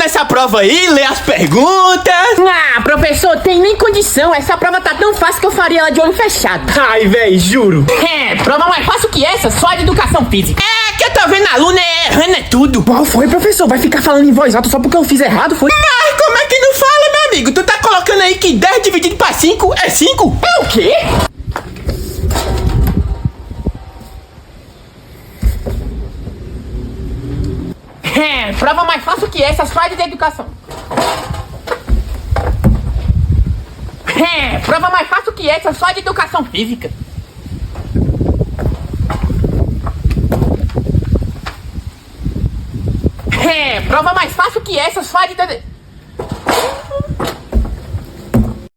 nessa prova aí, lê as perguntas. Ah, professor, tem nem condição. Essa prova tá tão fácil que eu faria ela de olho fechado. Ai, véi, juro. É, prova mais fácil que essa, só de educação física. É que eu tô vendo a aluna errando é tudo. Qual foi, professor? Vai ficar falando em voz alta só porque eu fiz errado, foi? Mas como é que não fala, meu amigo? Tu tá colocando aí que 10 dividido pra 5 é 5? É o quê? É, prova mais fácil que essa, só de educação. É, prova mais fácil que essa, só de educação física. É, prova mais fácil que essa, só de...